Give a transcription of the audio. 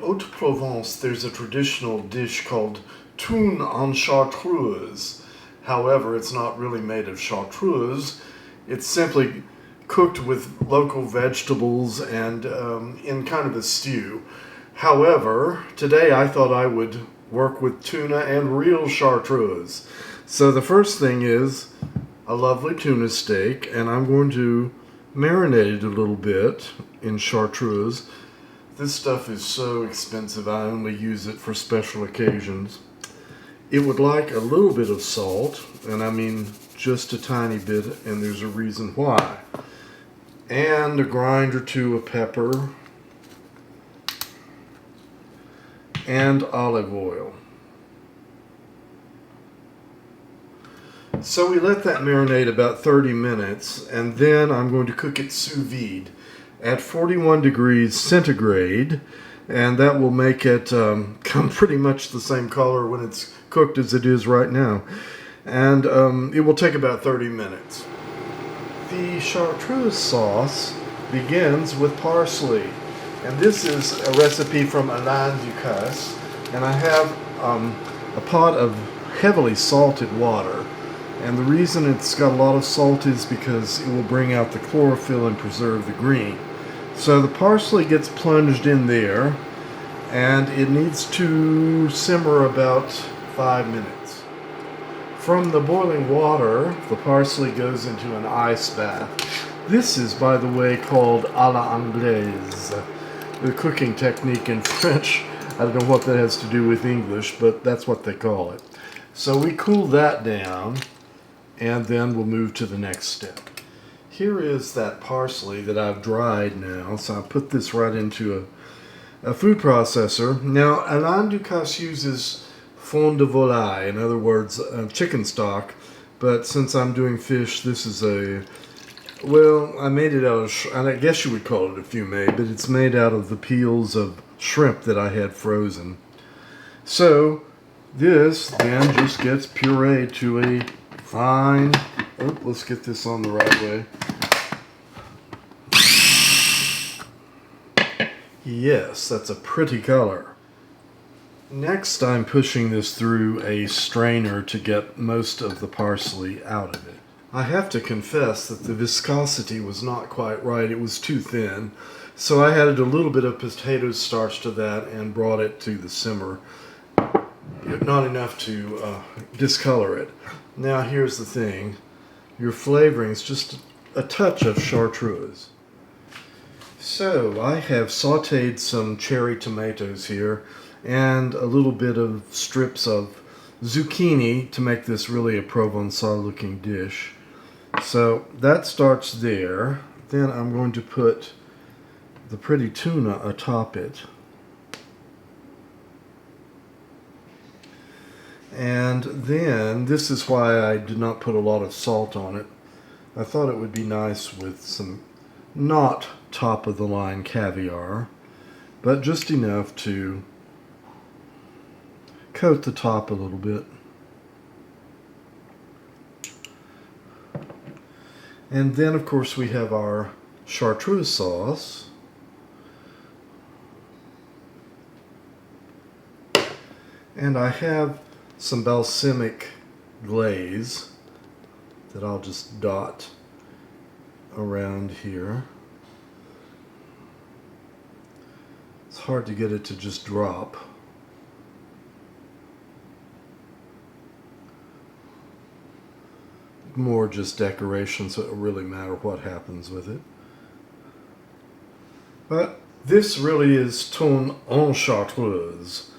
Haute-Provence, there's a traditional dish called Tuna en chartreuse. However, it's not really made of chartreuse. It's simply cooked with local vegetables and in kind of a stew. However, today I thought I would work with tuna and real chartreuse. So the first thing is a lovely tuna steak, and I'm going to marinate it a little bit in chartreuse. This stuff is so expensive, I only use it for special occasions. It would like a little bit of salt, and I mean just a tiny bit, and there's a reason why. And a grind or two of pepper, and olive oil. So we let that marinate about 30 minutes, and then I'm going to cook it sous vide at 41 degrees centigrade, and that will make it come pretty much the same color when it's cooked as it is right now. And it will take about 30 minutes. The chartreuse sauce begins with parsley, and this is a recipe from Alain Ducasse, and I have a pot of heavily salted water. And the reason it's got a lot of salt is because it will bring out the chlorophyll and preserve the green. So the parsley gets plunged in there, and it needs to simmer about 5 minutes. From the boiling water, the parsley goes into an ice bath. This is, by the way, called à la anglaise, the cooking technique in French. I don't know what that has to do with English, but that's what they call it. So we cool that down, and then we'll move to the next step. Here is that parsley that I've dried now, so I'll put this right into a food processor. Now, Alain Ducasse uses fond de volaille, in other words, chicken stock, but since I'm doing fish, this is I made it out of, I guess you would call it a fumet, but it's made out of the peels of shrimp that I had frozen. So, this then just gets pureed to a fine, let's get this on the right way. Yes, that's a pretty color. Next, I'm pushing this through a strainer to get most of the parsley out of it. I have to confess that the viscosity was not quite right. It was too thin. So I added a little bit of potato starch to that and brought it to the simmer. Not enough to discolor it. Now here's the thing. Your flavoring is just a touch of chartreuse. So I have sauteed some cherry tomatoes here and a little bit of strips of zucchini to make this really a Provençal looking dish. So that starts there. Then I'm going to put the pretty tuna atop it. And then, this is why I did not put a lot of salt on it. I thought it would be nice with some not top of the line caviar, but just enough to coat the top a little bit. And then, of course, we have our chartreuse sauce. And I have some balsamic glaze that I'll just dot around here. It's hard to get it to just drop. More just decoration, so it doesn't really matter what happens with it. But this really is Thon en chartreuse.